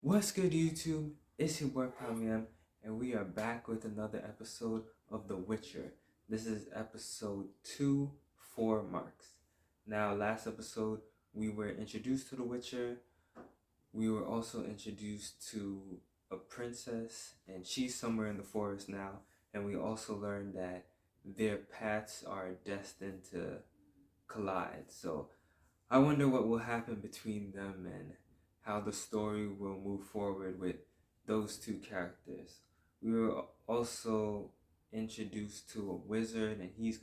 What's good, YouTube? It's your boy Pamiam, and we are back with another episode of The Witcher. This is episode 2, 4 marks. Now, last episode, we were introduced to The Witcher. We were also introduced to a princess, and she's somewhere in the forest now. And we also learned that their paths are destined to collide. So, I wonder what will happen between them and how the story will move forward with those two characters. We were also introduced to a wizard, and he's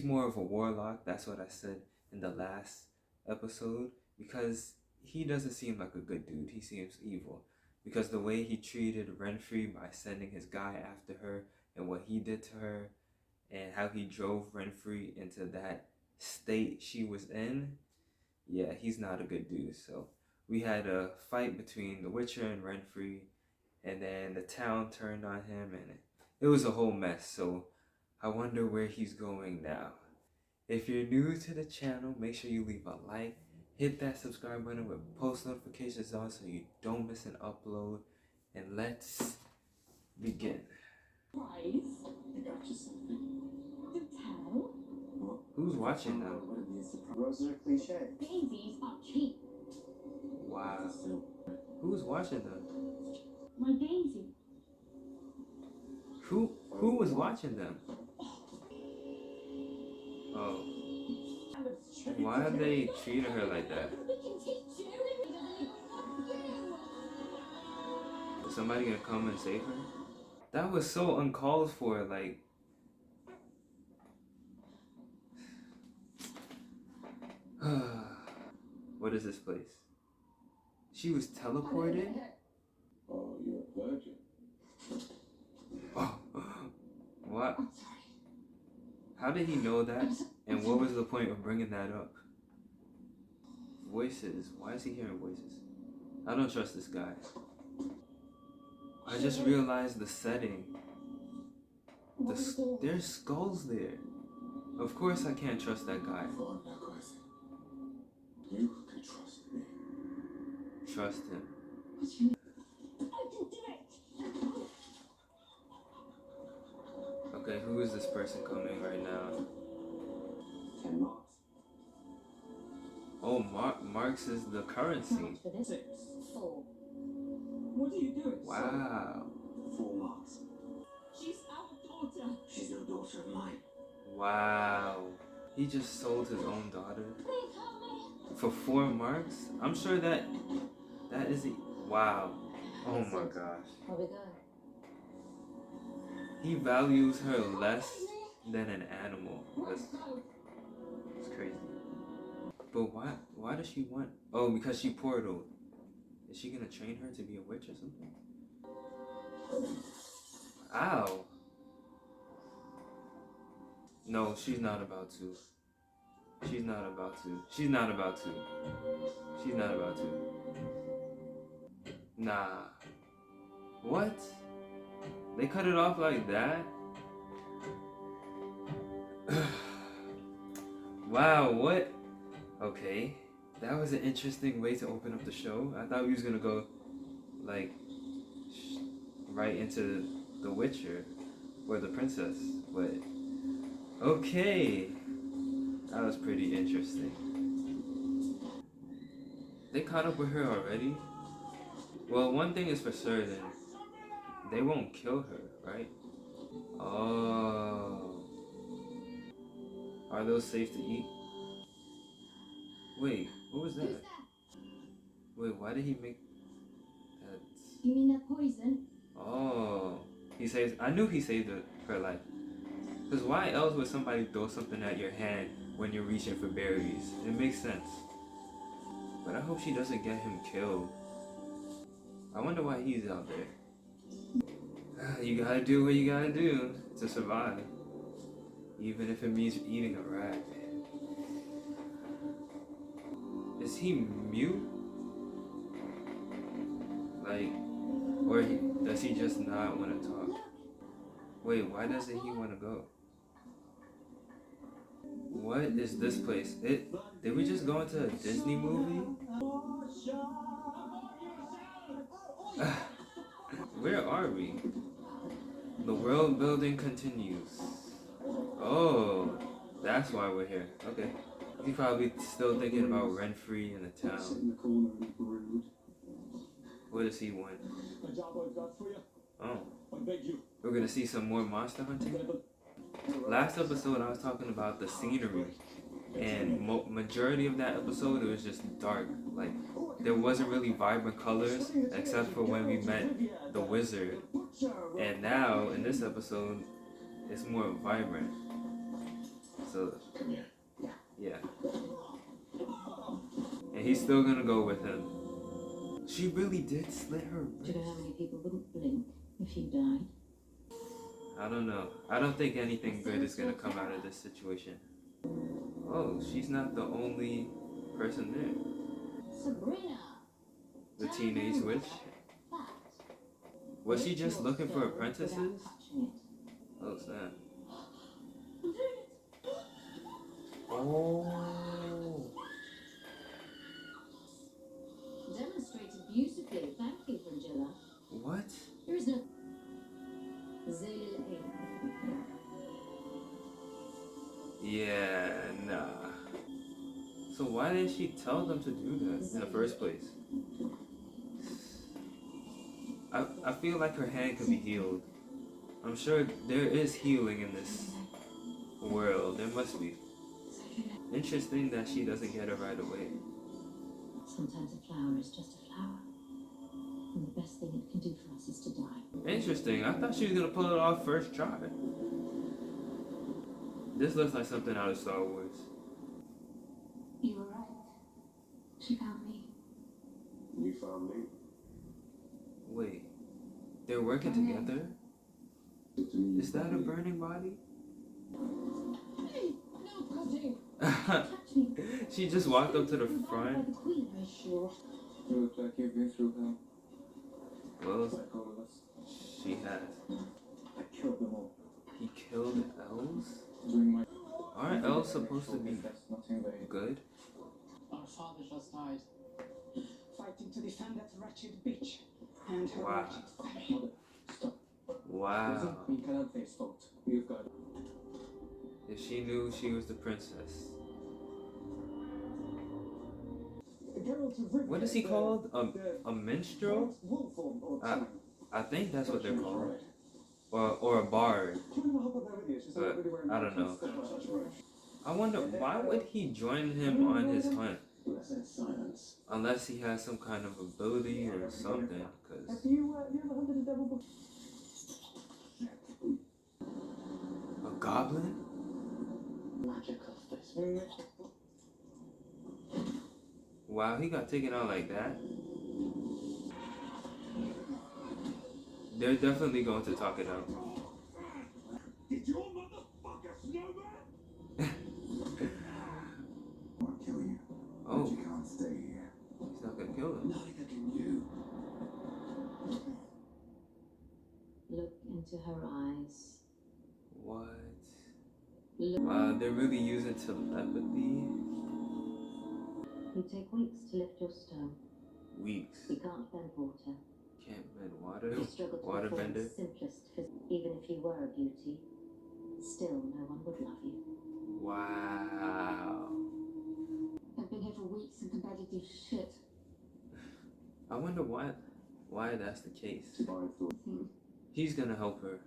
more of a warlock. That's what I said in the last episode, because he doesn't seem like a good dude. He seems evil because the way he treated Renfri by sending his guy after her, and what he did to her, and how he drove Renfri into that state she was in. Yeah, he's not a good dude. So we had a fight between the Witcher and Renfri, and then the town turned on him, and it was a whole mess. So I wonder where he's going now. If you're new to the channel, make sure you leave a like, hit that subscribe button with post notifications on so you don't miss an upload, and let's begin. Prize? I got you something. To tell? Well, who's watching now? Roses are cliche. Daisies are cheap. Wow. Who's watching them? My Daisy. Who was watching them? Oh. Why have they treated her like that? We can teach you. Is somebody gonna come and save her? That was so uncalled for, like... What is this place? She was teleported? Oh, you're a virgin. Oh, what? I'm sorry. How did he know that? And what was the point of bringing that up? Voices. Why is he hearing voices? I don't trust this guy. I just realized the setting. There's skulls there. Of course I can't trust that guy. You can trust me. Trust him. I can do it. Okay, who is this person coming right now? 10 marks. Oh, Marx is the currency. Not for this. 6. 4. What are you doing? Wow. 4 marks. She's our daughter. She's no daughter of mine. Wow. He just sold his own daughter Please help me. for 4 marks? I'm sure that is wow. Oh my gosh. Where we go? He values her less than an animal. That's crazy. But why does she want... Oh, because she portaled. Is she gonna train her to be a witch or something? Ow. No, she's not about to. She's not about to. She's not about to. She's not about to. Nah. What? They cut it off like that? Wow, what? Okay. That was an interesting way to open up the show. I thought we was gonna go, like, right into The Witcher or the princess, but okay. That was pretty interesting. They caught up with her already? Well, one thing is for certain. They won't kill her, right? Oh. Are those safe to eat? Wait, what was Who's that? that? Wait, why did he make that? You mean that poison? Oh. He saved... I knew he saved her life. Because why else would somebody throw something at your hand when you're reaching for berries? It makes sense. But I hope she doesn't get him killed. I wonder why he's out there. You gotta do what you gotta do to survive. Even if it means eating a rat. Is he mute? Like, or does he just not want to talk? Wait, why doesn't he want to go? What is this place? Did we just go into a Disney movie? Where are we? The world building continues. Oh, that's why we're here. Okay. He's probably still thinking about rent-free in the Sit town. in the corner and brood. What does he want? A job I've got for you. Oh, I beg you. we're gonna see some more monster hunting? Last episode I was talking about the scenery, and majority of that episode it was just dark. Like there wasn't really vibrant colors except for when we met the wizard. And now in this episode it's more vibrant. So yeah. And he's still gonna go with him. She really did slit her Do you know how wrist. many people wouldn't blink if you died? I don't know. I don't think anything good is gonna come out of this situation. Oh, she's not the only person there. Sabrina! The teenage witch. Was she just looking for apprentices? Oh snap. Oh. Demonstrated beautifully. Thank you, Angela. What? There is no Zalil A. Yeah, nah. So why did she tell them to do that in the first place? I feel like her hand could be healed. I'm sure there is healing in this world. There must be. Interesting that she doesn't get it right away. Sometimes a flower is just a flower. And the best thing it can do for us is to die. Interesting. I thought she was gonna pull it off first try. This looks like something out of Star Wars. You were right. She found me. You found me. Wait, they're working together? Is that a burning body? Hey, no cutting. Touch me. She just walked up to the By front. the Queen, I'm sure. You look like you've been through hell. Well, Like all of us. she has. I killed them all. He killed elves? Doing my. Aren't elves supposed to be That's nothing they. good? Our father just died, fighting to defend that wretched bitch and her Wow. wretched family. Stop. Wow. We cannot face fault. We've got. If she knew she was the princess. What is he called? A minstrel? I think that's what they're called. Or a bard. But I don't know. I wonder why would he join him on his hunt? Silence. Unless he has some kind of ability or something. Cause Have you ever hunted a devil before? a goblin? Magical face. Wow, he got taken out like that. They're definitely going to talk it out. Did your motherfuckers know that? I'll kill you. Oh, You can't stay here. he's not gonna kill him. Neither can you. Look into her eyes. What? Look. Wow, they're really using telepathy. You take weeks to lift your stone. Weeks. We can't bend water. Can't bend water. You struggle to Water perform bender. the simplest even if you were a beauty, still no one would love you. Wow. I've been here for weeks and competitive shit. I wonder why that's the case. Survive the. He's gonna help her.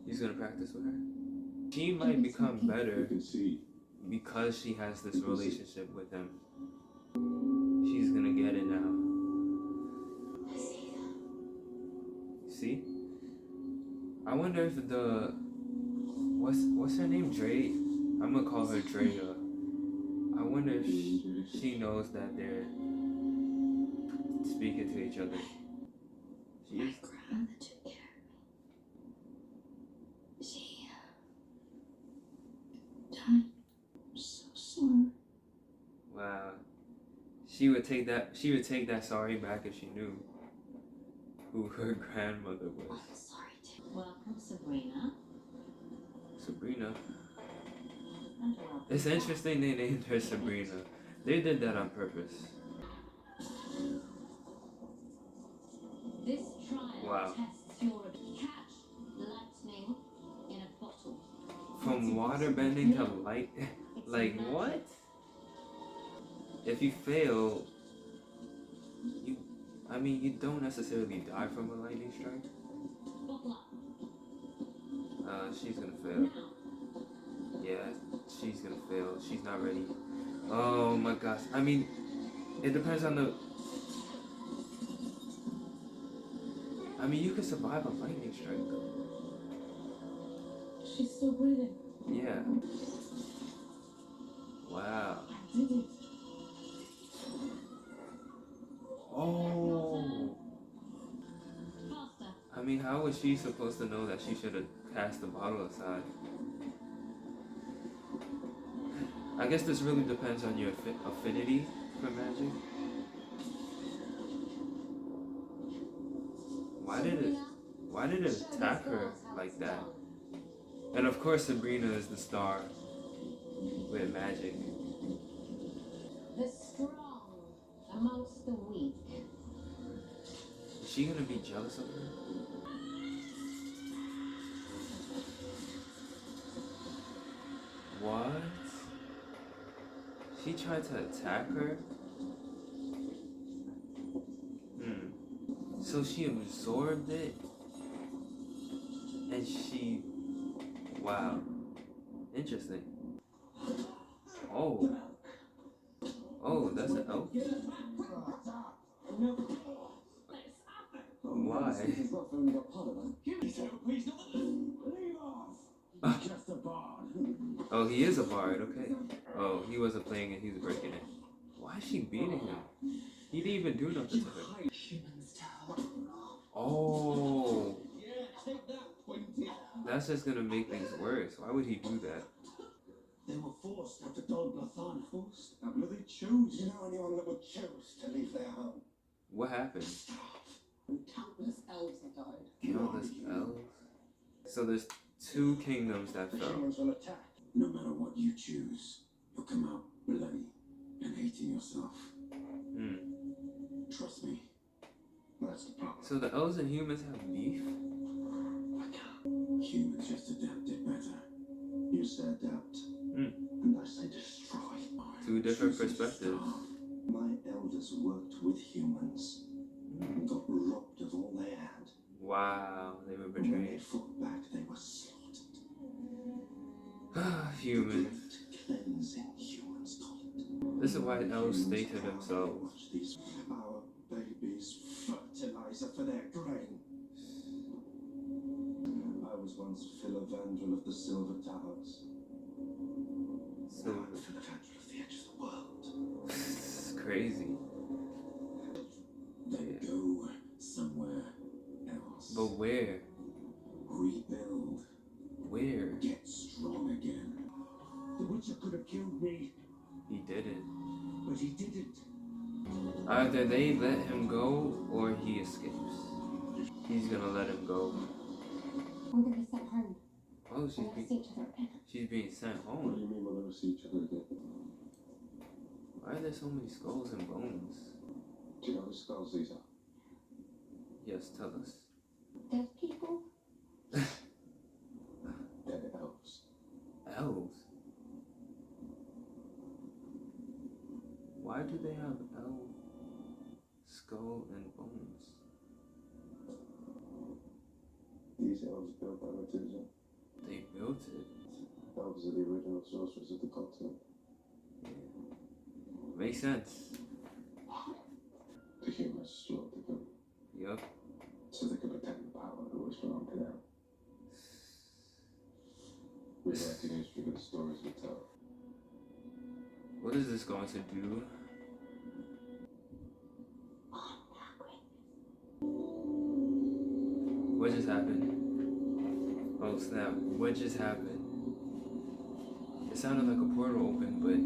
He's gonna practice with her. She might become You better can see. because she has this relationship with him. She's gonna get it now. See? I wonder if the what's her name? Dre? I'm gonna call her Drea. I wonder if she knows that they're speaking to each other. She is. Grandmother took care of me. She died. I'm so sorry. Wow. She would take that sorry back if she knew who her grandmother was. I'm sorry too. Welcome, Sabrina. Sabrina. And welcome. It's interesting they named her Sabrina. They did that on purpose. Wow. Tests your catch lightning in a bottle. From water bending to light, like what? If you fail, you don't necessarily die from a lightning strike. Bottle up. She's gonna fail. Now. Yeah, she's gonna fail. She's not ready. Oh my gosh. I mean, it depends on the. I mean, you could survive a lightning strike though. She's still breathing. Yeah. Wow. I did it. Oh. Faster. I mean, how was she supposed to know that she should have cast the bottle aside? I guess this really depends on your affinity for magic. Why did it attack her like that? And of course Sabrina is the star with magic. The strong amongst the weak. Is she gonna be jealous of her? What? She tried to attack her? So she absorbed it? And she... Wow. Interesting. Oh. Oh, that's an elf? Why? He's not from the parliament. He's not leave off. He's just a bard. Oh, he is a bard, okay. Oh, he wasn't playing it, he was breaking it. Why is she beating him? He didn't even do nothing to her. Human's tower. Oh, Yeah, take that, 20. that's just gonna make things worse. Why would he do that? They were forced after Dol Blathan forced. How will they choose? You know anyone that would choose to leave their home? What happened? Countless elves have died. Countless elves? So there's 2 kingdoms that The fell. humans will attack. No matter what you choose, you'll come out bloody and hating yourself. Trust me. That's the problem. So the elves and humans have beef? I can't. Humans just adapted better. You say adapt, and I say destroy. 2 different Choosing perspectives. starve. My elders worked with humans and got robbed of all they had. Wow, they were And when they betrayed. fought back, they were slaughtered. Humans. Cleansing humans call it. This is why elves stay to themselves. Watch these, our babies, fertilizer for their grain. I was once Philovandrel of the Silver Towers. So Now I'm Philovandrel of the edge of the world. it's crazy. Then go somewhere else. But where? Rebuild. Where? Get strong again. The Witcher could have killed me, He didn't. but he didn't. Either they let him go or he escapes. He's gonna let him go. I'm gonna be sent home. Oh, We'll never see each other again. she's being sent What do home. you mean we'll never see each other again? Why are there so many skulls and bones? Do you know whose skulls these are? Yes, tell us. Dead people? Dead elves. Elves? Why do they have elf skull and bones? These elves built by Methuselah. They built it. Elves are the original sorcerers of the continent. Makes sense. The humans slaughtered them Yup. so they could pretend the power that always belonged to them. Rewriting history with the stories we tell. What is this going to do? What just happened? Oh snap, what just happened? It sounded like a portal opened, but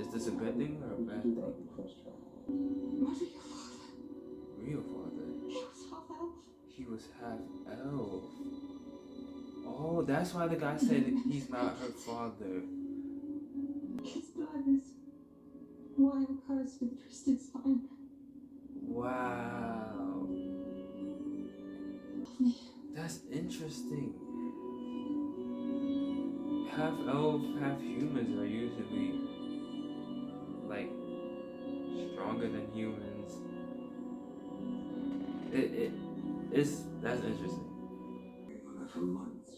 is this a good thing or a bad thing? Mother, your father. Real father. He was half elf. He was half elf. Oh, that's why the guy said he's not her father. His blood is royal cursed with twisted spine. Wow. That's interesting. Half elf, half humans are usually like stronger than humans. That's interesting. On that for months.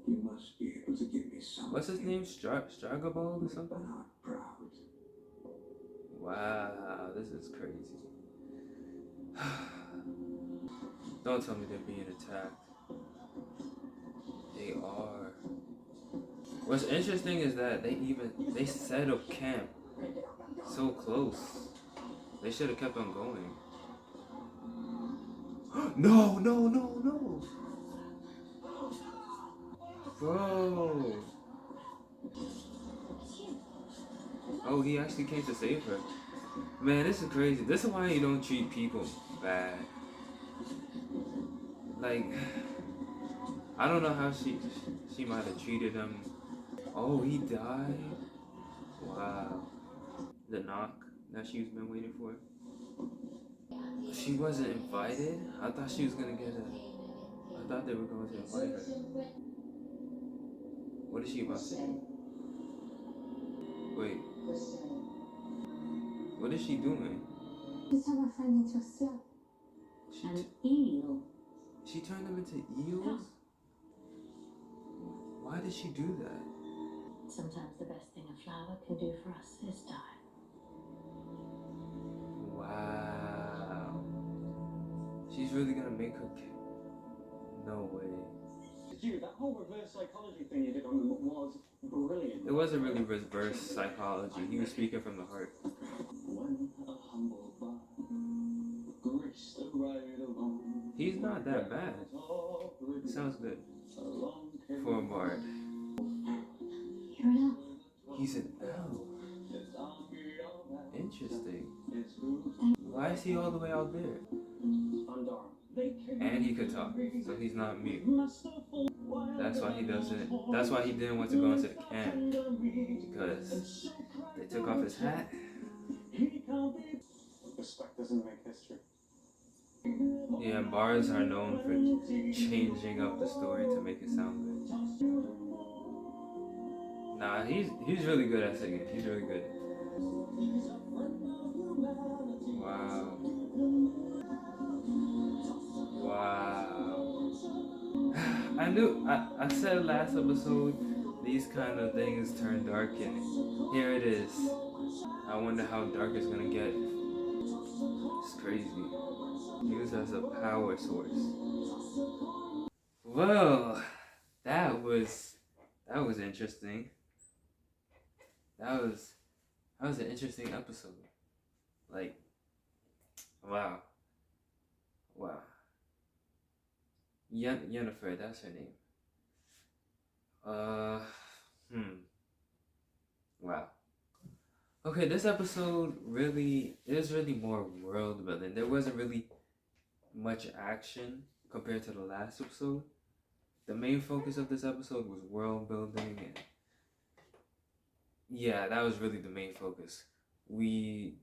You must be able to give me something. What's his name? Stragobald or something? Not proud. Wow, this is crazy. Don't tell me they're being attacked. They are. What's interesting is that they set up camp so close. They should have kept on going. No. Bro. Oh, he actually came to save her. Man, this is crazy. This is why you don't treat people bad. Like, I don't know how she might have treated him. Oh, he died? Wow. The knock that she's been waiting for. She wasn't invited? I thought she was gonna get I thought they were going to invite her. What is she about to do? Wait. What is she doing? An eel. She turned them into eels? Why did she do that? Sometimes the best thing a flower can do for us is die. Wow. She's really gonna make her No way. You, that whole reverse psychology thing you did on them was brilliant. It wasn't really reverse psychology. He was speaking from the heart. When a humble bard graced the ride along. He's not that bad. He sounds good for a bard. You're an elf. He's an elf. Interesting. Why is he all the way out there? And he could talk, so he's not mute. That's why he doesn't. That's why he didn't want to go into the camp, because they took off his hat. Respect doesn't make history. Yeah, bards are known for changing up the story to make it sound good. Nah, he's really good at singing. He's really good. Wow. Wow. I said last episode, these kind of things turn dark, and here it is. I wonder how dark it's gonna get. It's crazy. Used as a power source. Well, that was interesting. That was an interesting episode. Like, wow. Yennefer, that's her name. Wow. Okay, this episode is really more world building. There wasn't really much action compared to the last episode. The main focus of this episode was world building, and yeah, that was really the main focus. We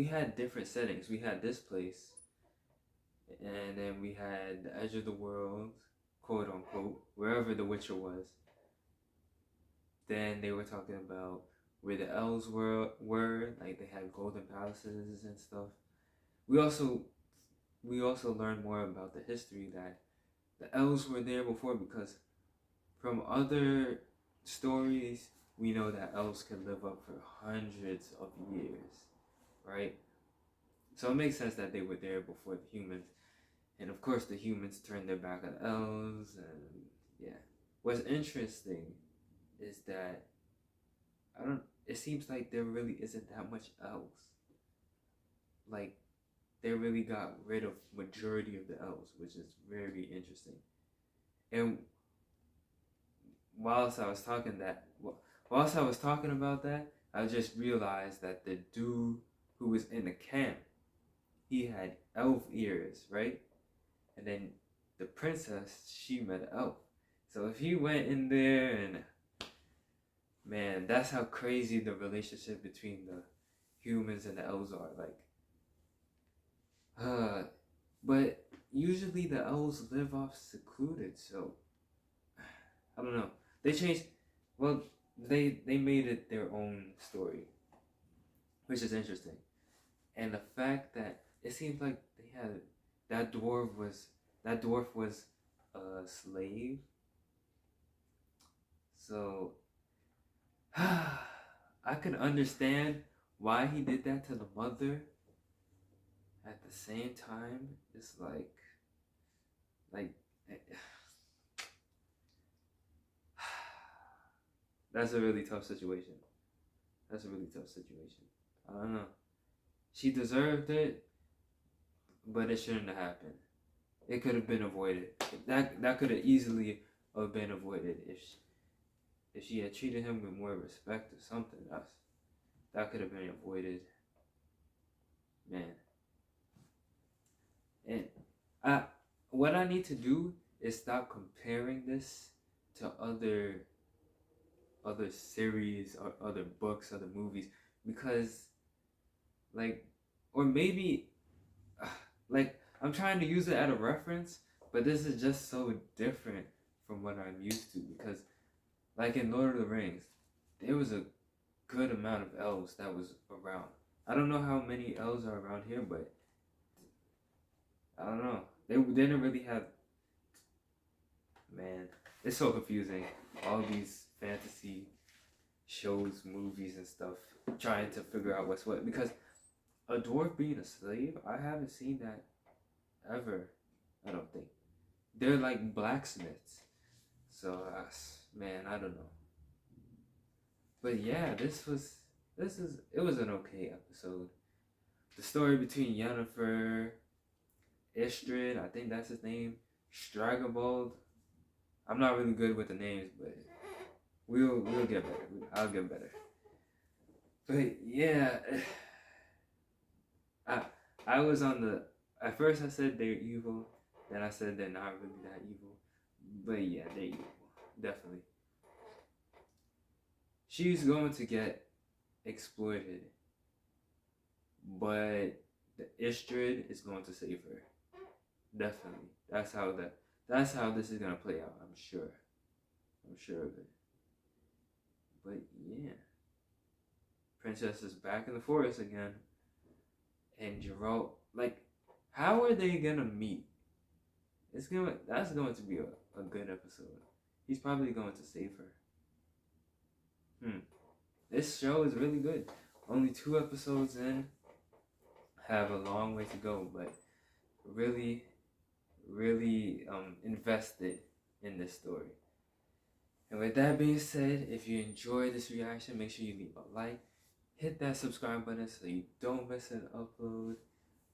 had different settings. We had this place, and then we had the edge of the world, quote unquote, wherever the Witcher was. Then they were talking about where the elves were like they had golden palaces and stuff. We also learned more about the history that the elves were there before, because from other stories we know that elves can live up for hundreds of years, right? So it makes sense that they were there before the humans. And of course the humans turned their back on elves, and yeah. What's interesting is that it seems like there really isn't that much elves. Like, they really got rid of majority of the elves, which is very interesting. And whilst I was talking about that, I just realized that the dude who was in the camp, he had elf ears, right? And then the princess, she met an elf. So if he went in there, and man, that's how crazy the relationship between the humans and the elves are. Like, But usually the elves live off secluded, so I don't know. They changed. Well, they made it their own story, which is interesting. And the fact that it seems like they had that dwarf was a slave. So I could understand why he did that to the mother. At the same time, it's like that's a really tough situation. That's a really tough situation. I don't know. She deserved it, but it shouldn't have happened. It could have been avoided. That could have easily have been avoided if she had treated him with more respect or something. That could have been avoided. Man. And what I need to do is stop comparing this to other series or other books, other movies, because or maybe I'm trying to use it as a reference, but this is just so different from what I'm used to, because in Lord of the Rings, there was a good amount of elves that was around. I don't know how many elves are around here, but I don't know. They didn't really have. Man, it's so confusing. All these fantasy shows, movies, and stuff, trying to figure out what's what. Because a dwarf being a slave, I haven't seen that ever. I don't think. They're like blacksmiths. So, man, I don't know. But yeah, it was an okay episode. The story between Yennefer, Istrid, I think that's his name, Stragobald. I'm not really good with the names, but we'll get better. I'll get better. But yeah, I was on the. At first I said they're evil, then I said they're not really that evil. But yeah, they're evil, definitely. She's going to get exploited, but the Istrid is going to save her. Definitely. That's how this is gonna play out, I'm sure. I'm sure of it. But yeah. Princess is back in the forest again. And Geralt, how are they gonna meet? That's going to be a good episode. He's probably going to save her. This show is really good. Only 2 episodes in. Have a long way to go, but really invested in this story. And with that being said, if you enjoyed this reaction, make sure you leave a like, hit that subscribe button so you don't miss an upload.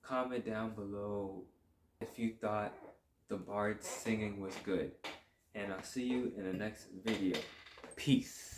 Comment down below if you thought the bard singing was good. And I'll see you in the next video. Peace.